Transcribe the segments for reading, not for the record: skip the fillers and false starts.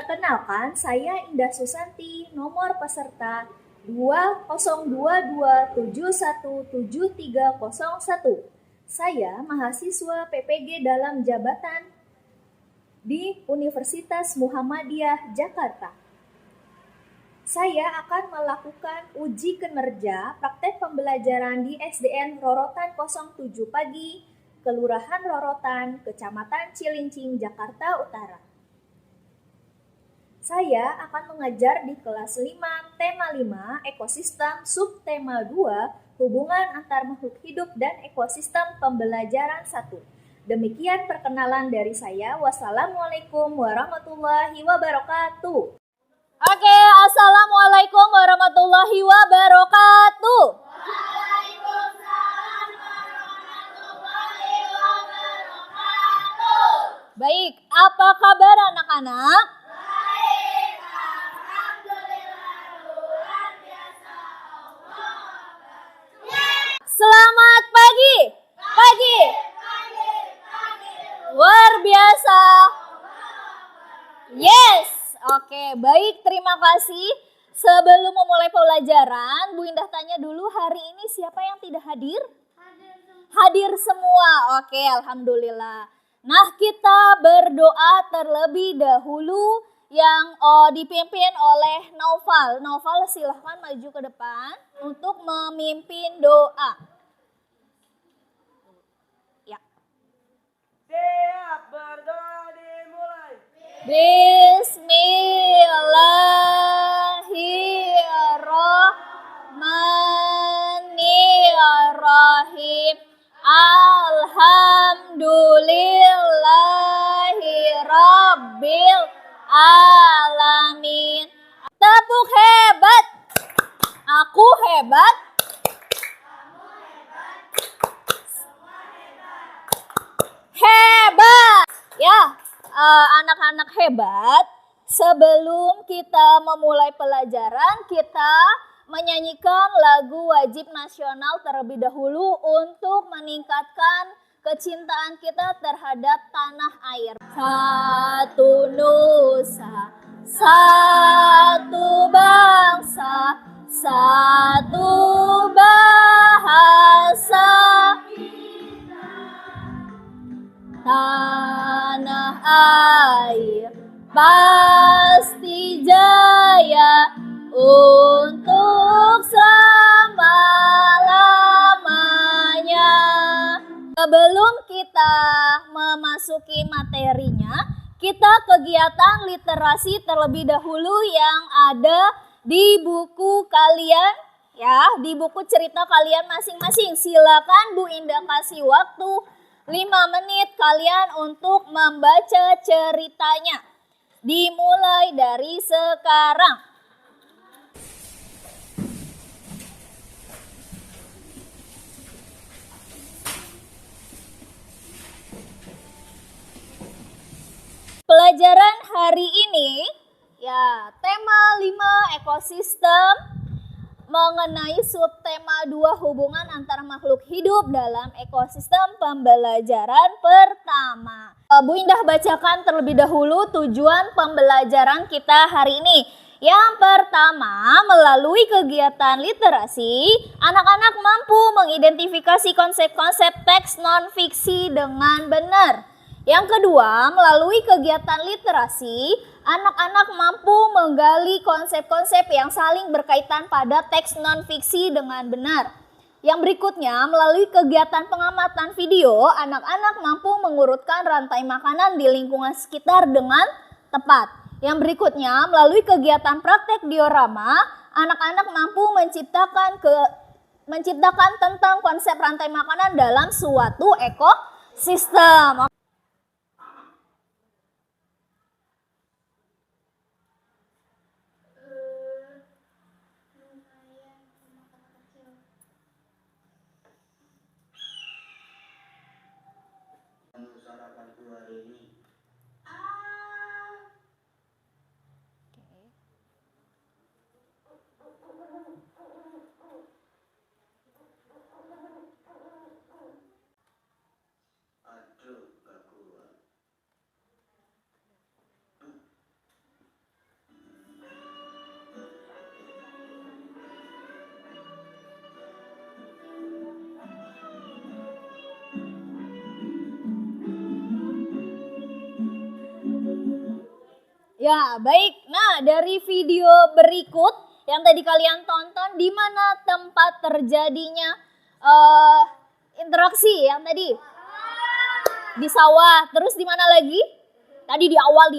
Perkenalkan, saya Indah Susanti, nomor peserta 202271731. Saya mahasiswa PPG dalam jabatan di Universitas Muhammadiyah Jakarta. Saya akan melakukan uji kinerja praktek pembelajaran di SDN Rorotan 07 Pagi, Kelurahan Rorotan, Kecamatan Cilincing, Jakarta Utara. Saya akan mengajar di kelas 5, tema 5, ekosistem, subtema 2, hubungan antar makhluk hidup dan ekosistem pembelajaran 1. Demikian perkenalan dari saya. Wassalamualaikum warahmatullahi wabarakatuh. Oke, assalamualaikum warahmatullahi wabarakatuh. Waalaikumsalam warahmatullahi wabarakatuh. Baik, apa kabar anak-anak? Baik, alhamdulillah, luar biasa. Selamat pagi. Pagi. Luar biasa. Yes. Oke, baik, terima kasih. Sebelum memulai pelajaran, Bu Indah tanya dulu, hari ini siapa yang tidak hadir? Hadir semua. Oke, alhamdulillah. Nah, kita berdoa terlebih dahulu yang dipimpin oleh Naufal. Naufal, silahkan maju ke depan untuk memimpin doa. Ya. Siap, berdoa dimulai. Bismillahirrahmanirrahim. Alhamdulillahirabbil alamin. Tepuk hebat. Aku hebat. Hebat. Ya. Anak-anak hebat, sebelum kita memulai pelajaran, kita menyanyikan lagu wajib nasional terlebih dahulu untuk meningkatkan kecintaan kita terhadap tanah air. Satu nusa, satu bangsa, satu bahasa. Tanah air pasti jaya untuk selama-lamanya. Sebelum kita memasuki materinya, kita kegiatan literasi terlebih dahulu yang ada di buku kalian, ya, di buku cerita kalian masing-masing. Silakan Bu Indah kasih waktu 5 menit kalian untuk membaca ceritanya. Dimulai dari sekarang. Pelajaran hari ini, ya, tema 5 ekosistem, mengenai subtema 2 hubungan antar makhluk hidup dalam ekosistem pembelajaran pertama. Bu Indah bacakan terlebih dahulu tujuan pembelajaran kita hari ini. Yang pertama, melalui kegiatan literasi, anak-anak mampu mengidentifikasi konsep-konsep teks non-fiksi dengan benar. Yang kedua, melalui kegiatan literasi, anak-anak mampu menggali konsep-konsep yang saling berkaitan pada teks non-fiksi dengan benar. Yang berikutnya, melalui kegiatan pengamatan video, anak-anak mampu mengurutkan rantai makanan di lingkungan sekitar dengan tepat. Yang berikutnya, melalui kegiatan praktek diorama, anak-anak mampu menciptakan tentang konsep rantai makanan dalam suatu ekosistem. Sarapanku hari ini. Aduh, gak kuat. Ya, baik. Nah, dari video berikut yang tadi kalian tonton, di mana tempat terjadinya interaksi yang tadi? Di sawah. Terus di mana lagi? Tadi di awal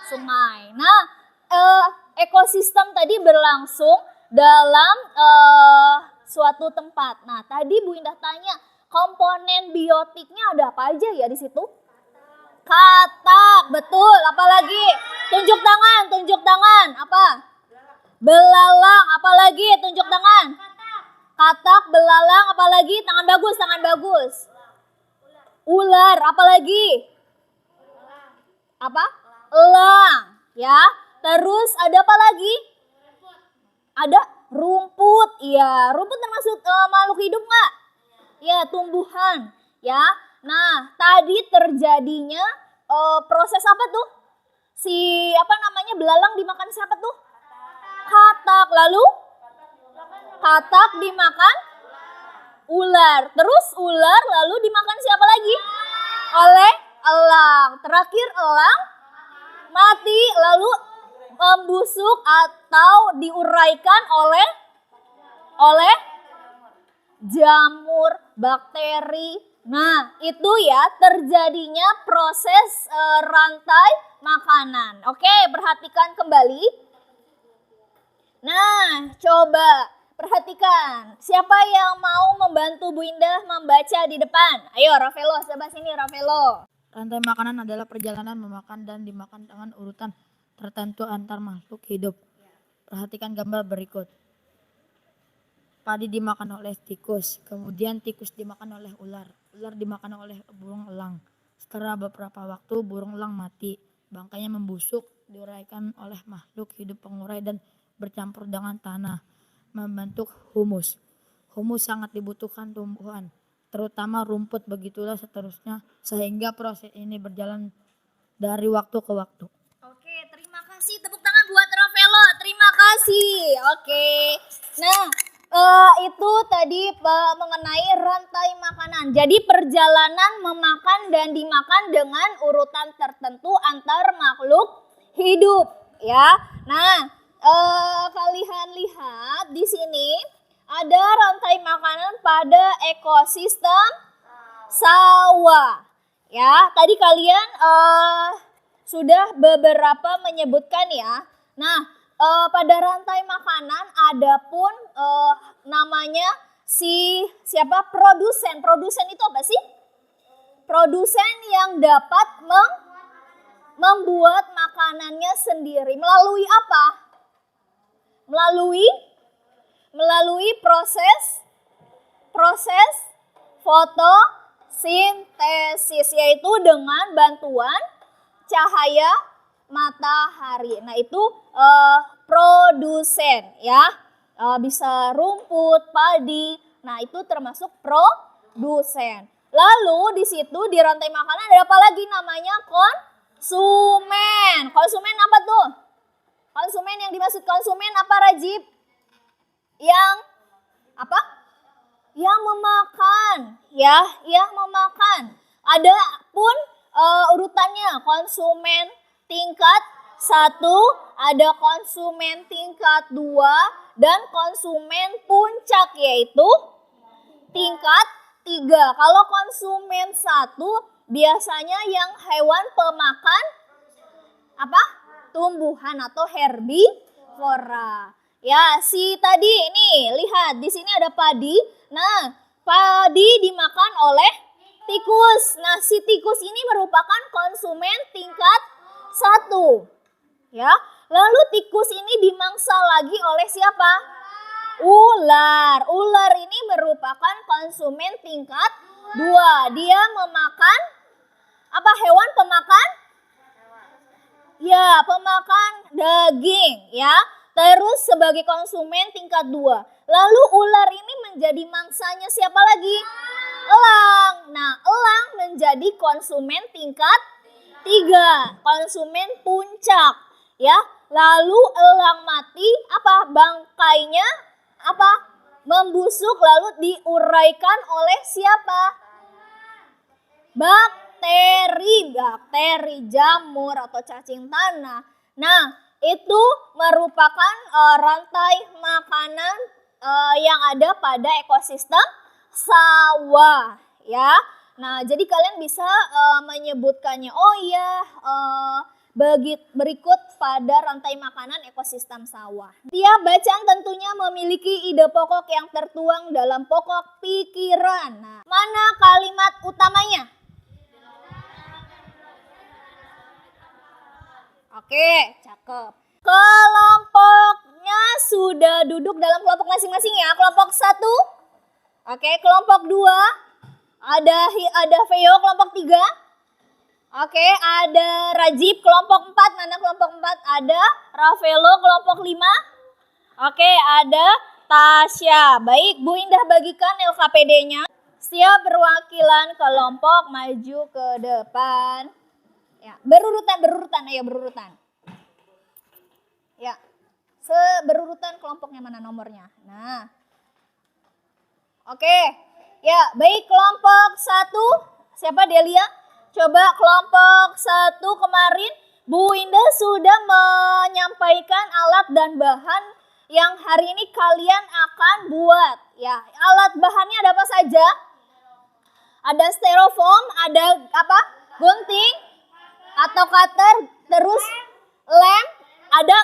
sungai. Nah, ekosistem tadi berlangsung dalam suatu tempat. Nah, tadi Bu Indah tanya, komponen biotiknya ada apa aja ya di situ? Katak, betul. Apalagi? Tunjuk tangan. Apa? Belalang, apalagi? Tunjuk tangan. Katak, belalang, apalagi? Tangan bagus. Ular, apalagi? Apa? Elang, ya. Terus ada apa lagi? Ada rumput. Iya, rumput termasuk makhluk hidup nggak? Ya, tumbuhan, ya. Nah, tadi terjadinya proses apa tuh? Belalang dimakan siapa tuh? Katak. Lalu katak dimakan ular. Terus ular lalu dimakan siapa lagi? Oleh elang. Terakhir elang mati lalu membusuk atau diuraikan oleh jamur, bakteri. Nah, itu ya terjadinya proses rantai makanan. Oke, perhatikan kembali. Nah, coba perhatikan. Siapa yang mau membantu Bu Indah membaca di depan? Ayo, Ravelo, coba sini Ravelo. Rantai makanan adalah perjalanan memakan dan dimakan dengan urutan tertentu antar makhluk hidup. Perhatikan gambar berikut. Padi dimakan oleh tikus, kemudian tikus dimakan oleh ular. Ular dimakan oleh burung elang. Setelah beberapa waktu burung elang mati. Bangkainya membusuk, diuraikan oleh makhluk hidup pengurai dan bercampur dengan tanah, membentuk humus. Humus sangat dibutuhkan tumbuhan, terutama rumput, begitulah seterusnya, sehingga proses ini berjalan dari waktu ke waktu. Oke, terima kasih. Tepuk tangan buat Ravelo. Terima kasih. Oke. Nah, itu tadi mengenai rantai makanan. Jadi perjalanan memakan dan dimakan dengan urutan tertentu antar makhluk hidup, ya. Nah, kalian lihat di sini ada rantai makanan pada ekosistem sawah. Ya, tadi kalian sudah beberapa menyebutkan ya. Nah, pada rantai makanan ada pun namanya siapa produsen. Produsen itu apa sih? Produsen yang dapat membuat makanannya sendiri melalui apa? Melalui proses fotosintesis, yaitu dengan bantuan cahaya matahari. Nah, itu produsen ya. Bisa rumput, padi. Nah, itu termasuk produsen. Lalu di situ di rantai makanan ada apa lagi namanya? Konsumen. Konsumen apa tuh? Konsumen yang dimaksud konsumen apa, Rajib? Yang apa? Yang memakan, ya, yang memakan. Ada pun urutannya konsumen tingkat 1, ada konsumen tingkat 2, dan konsumen puncak yaitu tingkat 3. Kalau konsumen 1 biasanya yang hewan pemakan apa? Tumbuhan atau herbivora. Ya, tadi ini lihat di sini ada padi. Nah, padi dimakan oleh tikus. Nah, si tikus ini merupakan konsumen tingkat 1. Ya, lalu tikus ini dimangsa lagi oleh siapa? Ular. Ular ini merupakan konsumen tingkat 2. Dia memakan apa? Hewan pemakan? Ya, pemakan daging, ya. Terus sebagai konsumen tingkat 2. Lalu ular ini menjadi mangsanya siapa lagi? Elang. Nah, elang menjadi konsumen tingkat 3. Konsumen puncak, ya. Lalu elang mati, apa? Bangkainya apa? Membusuk lalu diuraikan oleh siapa? bakteri, jamur atau cacing tanah. Nah, itu merupakan rantai makanan yang ada pada ekosistem sawah, ya. Nah, jadi kalian bisa menyebutkannya. Oh iya, berikut pada rantai makanan ekosistem sawah. Tiap bacaan tentunya memiliki ide pokok yang tertuang dalam pokok pikiran. Nah, mana kalimat utamanya? Oke, cakep. Kelompoknya sudah duduk dalam kelompok masing-masing ya. Kelompok 1. Oke, kelompok 2. Ada Veo kelompok 3. Oke, ada Rajib kelompok 4. Mana kelompok 4? Ada Ravelo kelompok 5. Oke, ada Tasya. Baik, Bu Indah bagikan LKPD-nya. Setiap perwakilan kelompok maju ke depan. Ya, berurutan, ayo berurutan. Ya, berurutan kelompoknya mana nomornya. Nah, oke. Ya, baik kelompok 1. Siapa Delia? Coba kelompok 1 kemarin Bu Indah sudah menyampaikan alat dan bahan yang hari ini kalian akan buat. Ya, alat bahannya ada apa saja? Ada styrofoam, ada apa? Gunting atau cutter, terus lem, ada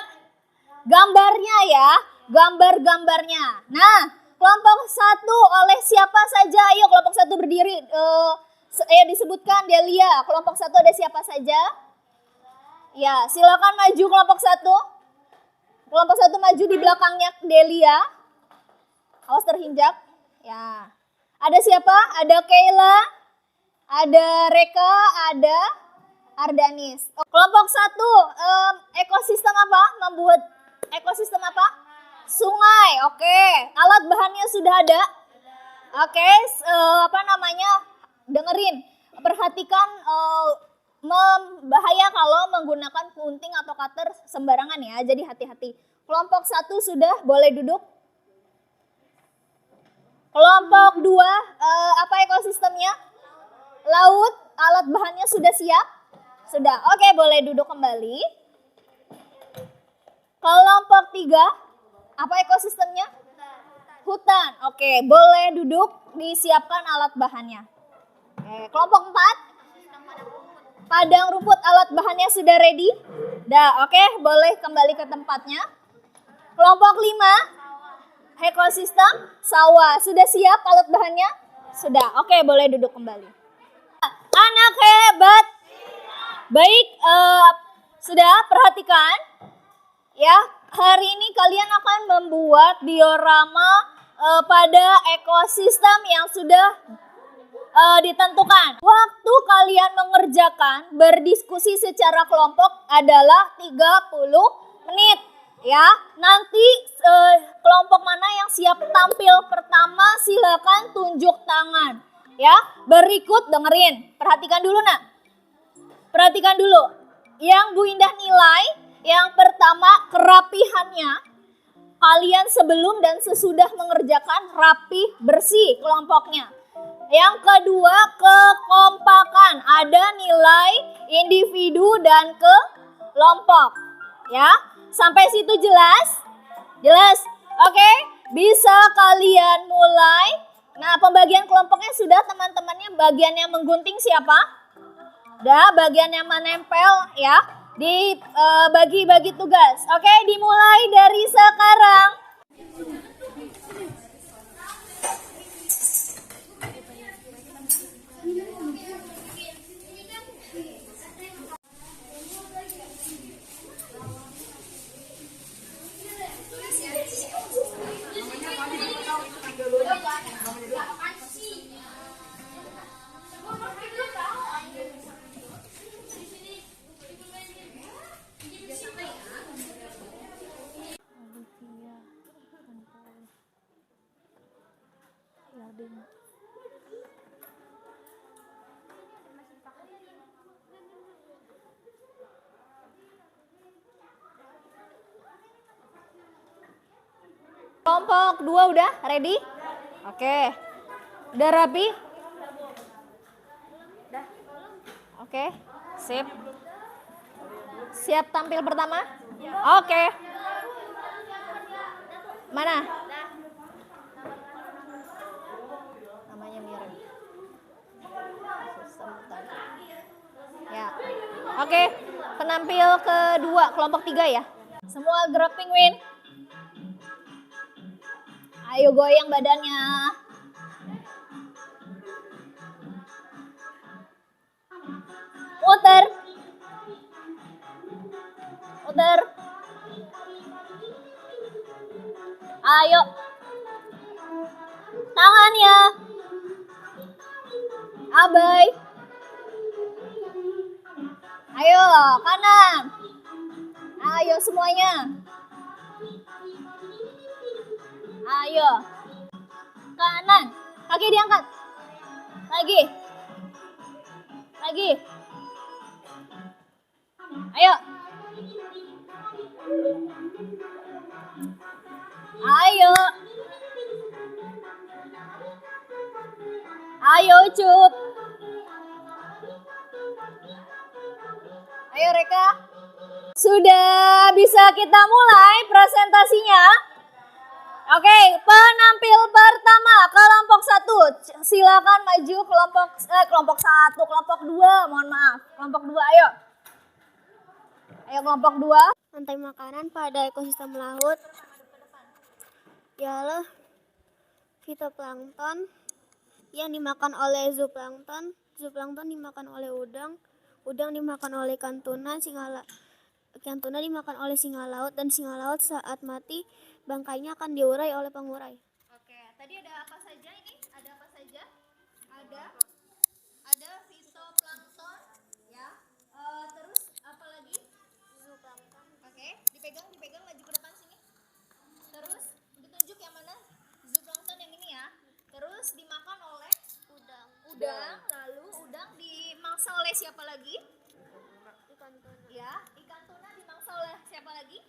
gambarnya ya, gambar-gambarnya. Nah, kelompok 1 oleh siapa saja? Ayo kelompok 1 berdiri. Disebutkan Delia. Kelompok 1 ada siapa saja? Ya, silakan maju kelompok 1. Kelompok 1 maju di belakangnya Delia. Awas terhinjak. Ya. Ada siapa? Ada Kayla, ada Reka, ada Ardanis. Kelompok 1 ekosistem apa? Membuat ekosistem apa? Sungai. Oke. Alat bahannya sudah ada. Oke, dengerin, perhatikan, bahaya kalau menggunakan gunting atau cutter sembarangan ya, jadi hati-hati. Kelompok 1 sudah boleh duduk. Kelompok 2, apa ekosistemnya? Laut, alat bahannya sudah siap? Sudah, oke boleh duduk kembali. Kelompok 3, apa ekosistemnya? Hutan, oke boleh duduk, disiapkan alat bahannya. Kelompok 4, padang rumput, alat bahannya sudah ready? Oke, boleh kembali ke tempatnya. Kelompok 5, ekosistem sawah, sudah siap alat bahannya? Sudah, oke boleh duduk kembali. Anak hebat. Baik, sudah perhatikan. Ya, hari ini kalian akan membuat diorama pada ekosistem yang sudah ditentukan. Waktu kalian mengerjakan berdiskusi secara kelompok adalah 30 menit. Ya, nanti kelompok mana yang siap tampil pertama silakan tunjuk tangan. Ya, berikut dengerin. Perhatikan dulu nak. Perhatikan dulu. Yang Bu Indah nilai, yang pertama kerapihannya. Kalian sebelum dan sesudah mengerjakan rapi bersih kelompoknya. Yang kedua kekompakan, ada nilai individu dan kelompok. Ya, sampai situ jelas? Jelas? Oke, bisa kalian mulai. Nah, pembagian kelompoknya sudah teman-temannya, bagian yang menggunting siapa? Udah, bagian yang menempel ya, dibagi-bagi tugas. Oke, dimulai dari sekarang. Kelompok 2 udah ready? Oke. Udah rapi? Udah. Oke, sip. Siap tampil pertama? Oke. Mana? Namanya mirip. Ya. Oke, penampil kedua kelompok 3 ya. Semua gerak penguin. Ayo goyang badannya. Muter. Muter. Ayo. Tangannya. Abai. Ayo, kanan. Ayo semuanya. Ayo. Kanan. Kaki diangkat. Lagi. Lagi. Ayo. Ayo. Ayo, Cup. Ayo, Reka. Sudah bisa kita mulai presentasinya. Oke, penampil pertama kelompok 1. Silakan maju kelompok 1, kelompok 2, mohon maaf. Kelompok 2, ayo. Ayo kelompok 2. Rantai makanan pada ekosistem laut ialah fitoplankton yang dimakan oleh zooplankton. Zooplankton dimakan oleh udang. Udang dimakan oleh ikan tuna. Ikan tuna dimakan oleh singa laut, dan singa laut saat mati bangkainya akan diurai oleh pengurai. Oke, tadi ada apa saja ini? Ada apa saja? Ada fitoplankton, ya. Terus apa lagi? Zooplankton. Oke, dipegang maju ke depan sini. Terus ditunjuk yang mana? Zooplankton yang ini ya. Terus dimakan oleh udang. Lalu udang dimangsa oleh siapa lagi? Ikan tuna. Ya, ikan tuna dimangsa oleh siapa lagi?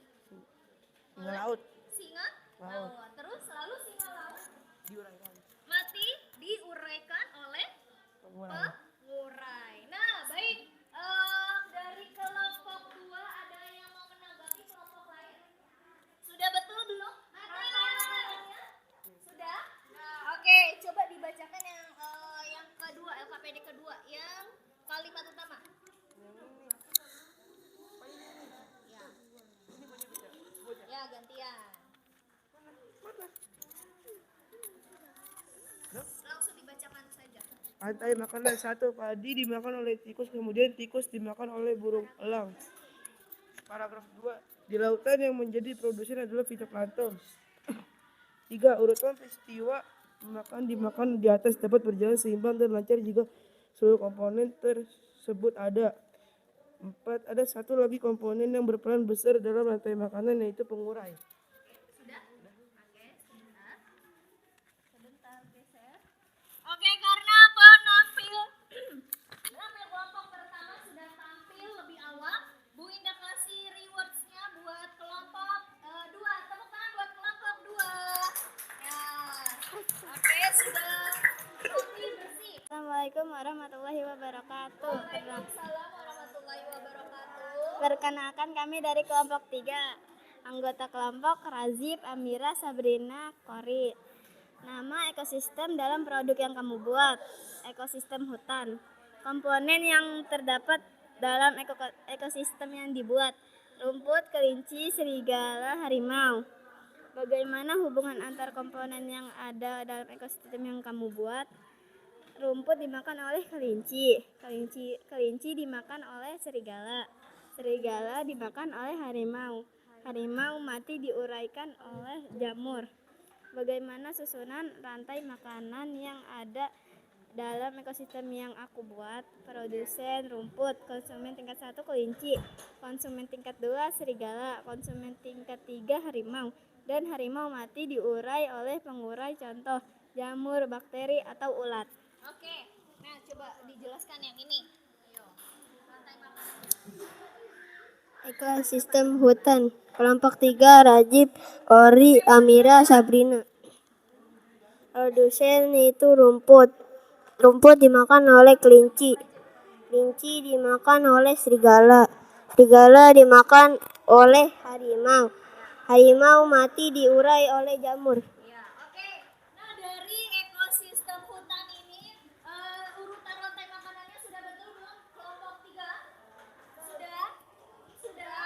Singa laut. Singa laut. Terus lalu singa laut Diuraikan. mati diuraikan oleh pengurai. Nah, baik. Dari kelompok 2 ada yang mau menanggapi kelompok lain? Sudah betul belum? Sudah? Oke, coba dibacakan yang kedua, LKPD kedua, yang kalimat utama. Ya, gantian. Langsung dibacakan saja. Rantai makanan 1. Padi dimakan oleh tikus, kemudian tikus dimakan oleh burung elang. Paragraf 2. Di lautan yang menjadi produsen adalah fitoplankton. 3. Urutan peristiwa dimakan di atas dapat berjalan seimbang dan lancar jika seluruh komponen tersebut ada. 4. Ada satu lagi komponen yang berperan besar dalam rantai makanan, yaitu pengurai. Sudah? Oke, sebentar geser. Oke, karena penampil kelompok pertama sudah tampil lebih awal, Bu Indah kasih rewards-nya buat kelompok 2. Tepuk tangan buat kelompok 2. Ya. Oke, sudah tampil bersih. Assalamualaikum warahmatullahi wabarakatuh. Waalaikumsalam warahmatullahi wabarakatuh. Perkenalkan, kami dari kelompok 3. Anggota kelompok Razib, Amira, Sabrina, Kori. Nama ekosistem dalam produk yang kamu buat. Ekosistem hutan. Komponen yang terdapat dalam ekosistem yang dibuat. Rumput, kelinci, serigala, harimau. Bagaimana hubungan antar komponen yang ada dalam ekosistem yang kamu buat? Rumput dimakan oleh kelinci. Kelinci dimakan oleh serigala. Serigala dimakan oleh harimau. Harimau mati diuraikan oleh jamur. Bagaimana susunan rantai makanan yang ada dalam ekosistem yang aku buat? Produsen rumput, konsumen tingkat 1 kelinci, konsumen tingkat 2 serigala, konsumen tingkat 3 harimau, dan harimau mati diurai oleh pengurai, contoh jamur, bakteri, atau ulat. Oke, nah coba dijelaskan yang ini. Ayo, rantai makanan. Ekosistem hutan. Kelompok 3, Rajib, Kori, Amira, Sabrina. Produsen yaitu rumput. Rumput dimakan oleh kelinci. Kelinci dimakan oleh serigala. Serigala dimakan oleh harimau. Harimau mati diurai oleh jamur. Oke. Nah, dari ekosistem hutan ini urutan rantai makanannya sudah betul belum? Kelompok 3? Sudah? Sudah.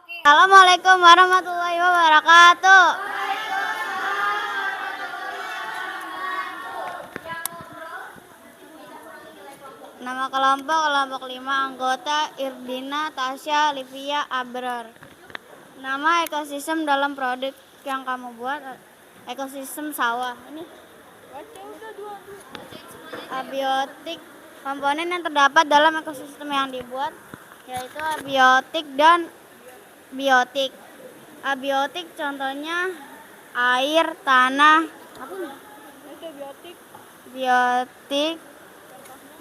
Oke. Assalamualaikum warahmatullahi wabarakatuh. Nama kelompok 5, anggota Irdina, Tasya, Livia, Abrar. Nama ekosistem dalam produk yang kamu buat ekosistem sawah. Ini abiotik, komponen yang terdapat dalam ekosistem yang dibuat yaitu abiotik dan biotik. Abiotik contohnya air, tanah.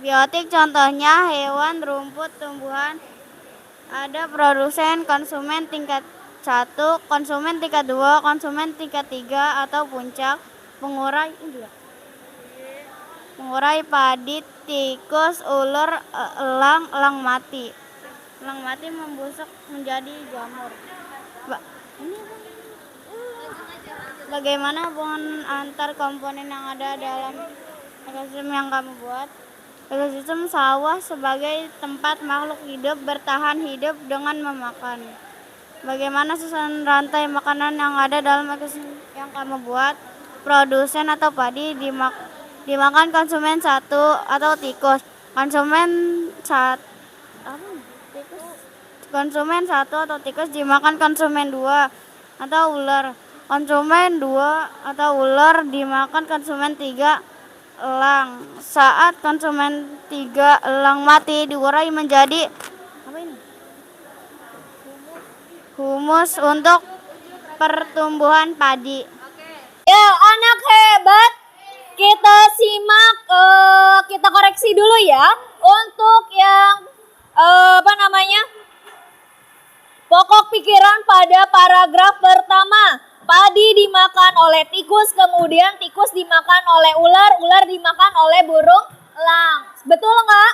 Biotik contohnya hewan, rumput, tumbuhan. Ada produsen, konsumen tingkat 1, konsumen tingkat 2, konsumen tingkat 3 atau puncak. Pengurai padi, tikus, ular, elang mati. Elang mati membusuk menjadi jamur. Bagaimana hubungan antar komponen yang ada dalam ekosistem yang kamu buat? Ekosistem sawah sebagai tempat makhluk hidup bertahan hidup dengan memakan. Bagaimana susunan rantai makanan yang ada dalam ekosistem yang kamu buat? Produsen atau padi dimakan konsumen 1 atau tikus. Konsumen 1 atau tikus dimakan konsumen 2 atau ular. Konsumen 2 atau ular dimakan konsumen 3 elang. Saat konsumen 3 elang mati diurai menjadi humus untuk pertumbuhan padi. Ya, anak hebat. Kita simak, kita koreksi dulu ya. Untuk yang pokok pikiran pada paragraf pertama. Padi dimakan oleh tikus, kemudian tikus dimakan oleh ular, ular dimakan oleh burung elang. Betul nggak?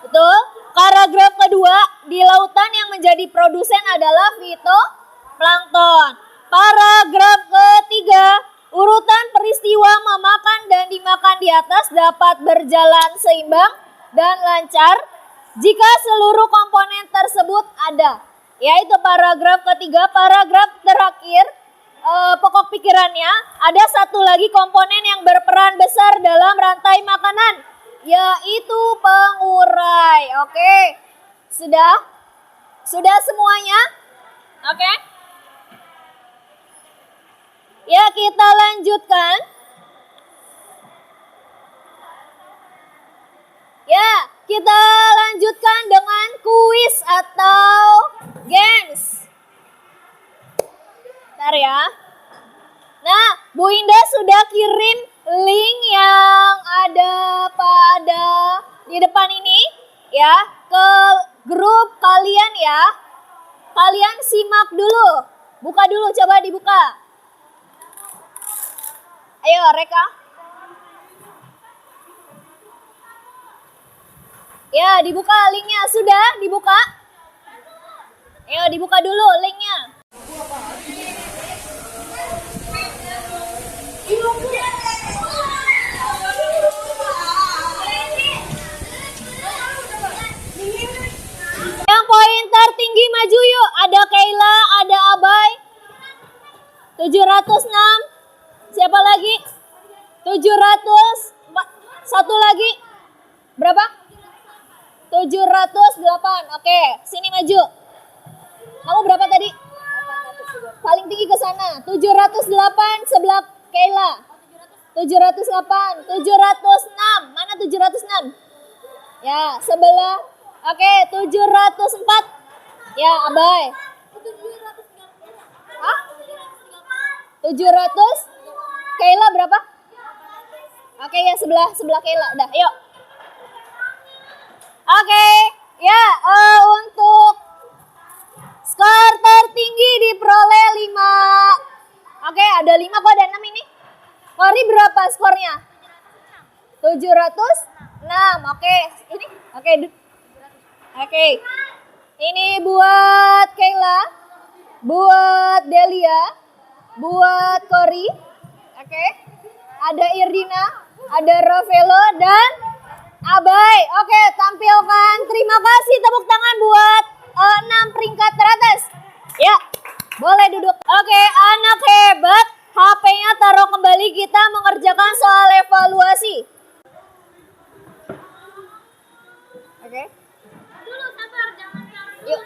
Betul. Paragraf kedua, di lautan yang menjadi produsen adalah fitoplankton. Paragraf ketiga, urutan peristiwa memakan dan dimakan di atas dapat berjalan seimbang dan lancar jika seluruh komponen tersebut ada. Yaitu paragraf ketiga. Paragraf terakhir, pokok pikirannya, ada satu lagi komponen yang berperan besar dalam rantai makanan, yaitu pengurai. Oke, sudah semuanya? Oke. Ya, kita lanjutkan. Ya, kita lanjutkan dengan kuis atau games. Bentar ya. Nah, Bu Indah sudah kirim link yang ada pada di depan ini ya ke grup kalian ya. Kalian simak dulu. Buka dulu, coba dibuka. Ayo, Reka. Ya, dibuka linknya. Sudah dibuka? Ayo, dibuka dulu linknya. Yang poin tertinggi maju yuk. Ada Kayla, ada Abai. 706. Siapa lagi? 700. Satu lagi. Berapa? 708. Oke, sini maju. Kamu berapa tadi? Paling tinggi ke sana. 708 sebelah Kayla. 708, 706. Mana 706? Ya, sebelah. Oke, 704. Ya, Abai. Hah? 700? Kayla berapa? Oke, ya sebelah Kayla. Udah, yuk. Oke, ya untuk skor tertinggi diperoleh 5. Oke, ada 5 kok, ada 6 ini. Kori berapa skornya? 706. Oke, ini. Oke. Oke. Ini buat Kayla, buat Delia, buat Kori. Oke. Ada Irdina, ada Ravelo dan Abai. Oke, tampilkan. Terima kasih, tepuk tangan buat 6 peringkat teratas. Ya, boleh duduk. Oke, anak hebat. HP-nya taruh kembali, kita mengerjakan soal evaluasi. Oke. Dulu sabar, jangan cari. Yuk,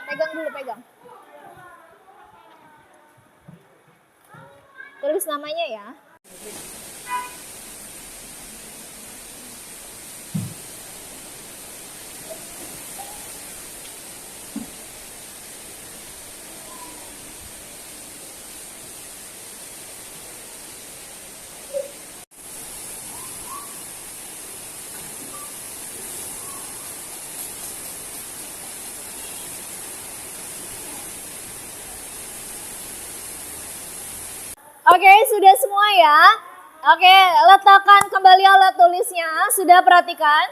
pegang dulu, pegang. Tulis namanya ya. Oke, sudah semua ya. Oke, letakkan kembali alat tulisnya. Sudah perhatikan?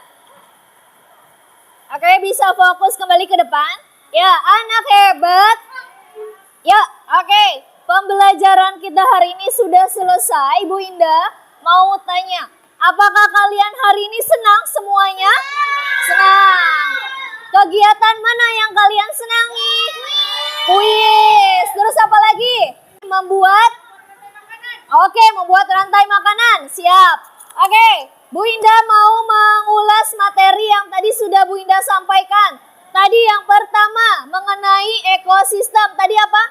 Oke, bisa fokus kembali ke depan. Ya, anak hebat. Ya, oke. Pembelajaran kita hari ini sudah selesai. Bu Indah mau tanya, apakah kalian hari ini senang semuanya? Senang. Kegiatan mana yang kalian senangi? Kuis. Terus apa lagi? Membuat rantai makanan. Siap. Oke, Bu Indah mau mengulas materi yang tadi sudah Bu Indah sampaikan. Tadi yang pertama mengenai ekosistem. Tadi apa?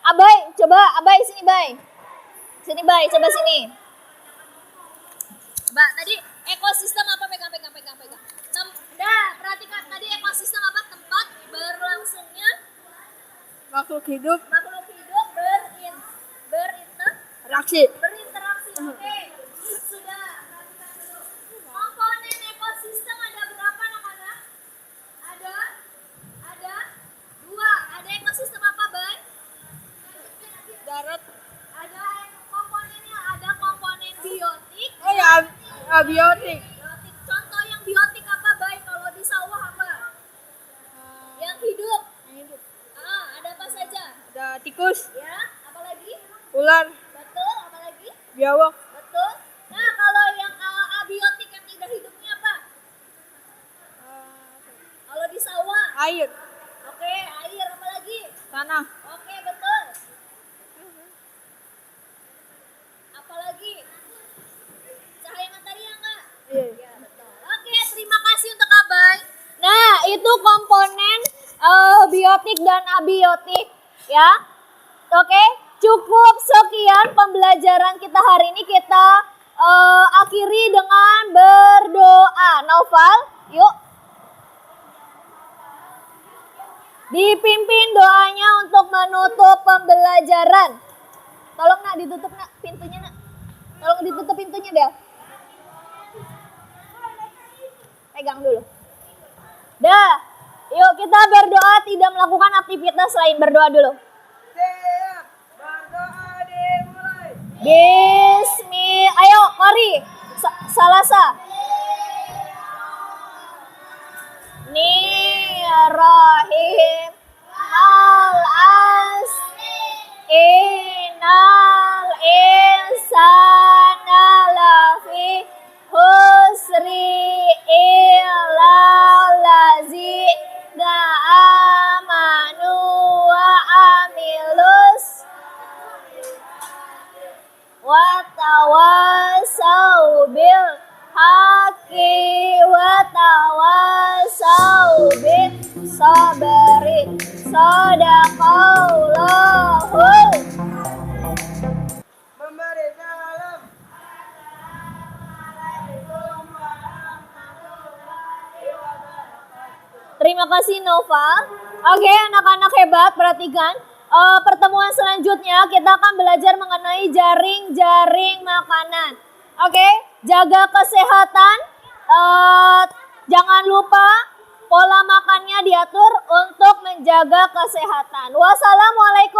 Abai, coba Abai sini Bay. Sini Bay, coba sini. Coba tadi ekosistem apa? Pegang. Perhatikan tadi ekosistem apa? Tempat berlangsungnya Makhluk hidup berinteraksi. reaksi. Oke, sudah. Perhatikan dulu. Komponen ekosistem ada berapa anak-anak? Ada 2. Ada ekosistem apa, Bay? Darat. Ada komponennya, ada komponen biotik. Oh ya, abiotik. Biotik. Contoh yang biotik apa, Bay? Kalau di sawah apa? Yang hidup. Ada apa saja? Ada tikus, Ya, apa lagi? ular, Betul, apa lagi? biawak, Betul. Nah, kalau yang abiotik yang tidak hidupnya apa? Kalau di sawah. air, Oke, air apa lagi? tanah, Oke, betul. Apa lagi? Cahaya matahari ya enggak? Ya, betul. Oke, terima kasih untuk Abai. Nah, itu komponen biotik dan abiotik ya. Oke, cukup sekian pembelajaran kita hari ini. Kita akhiri dengan berdoa. Naufal, yuk. Dipimpin doanya untuk menutup pembelajaran. Tolong nak ditutup nak pintunya nak. Tolong ditutup pintunya Del. Pegang dulu. Dah, yuk kita berdoa, tidak melakukan aktivitas lain. Berdoa dulu. siap, berdoa dimulai. Ayo Kori, Salasa. Rahim al-as innal insana lafi husri illa lazina amanu wa amilus wa tawasau bil haqqi wa tawasau bis sabri. Sadaqallahul. Memberi salam. Terima kasih Nova. Oke, anak-anak hebat, perhatikan. Pertemuan selanjutnya kita akan belajar mengenai jaring-jaring makanan. Oke, jaga kesehatan. Jangan lupa pola makannya diatur untuk menjaga kesehatan. Wassalamualaikum.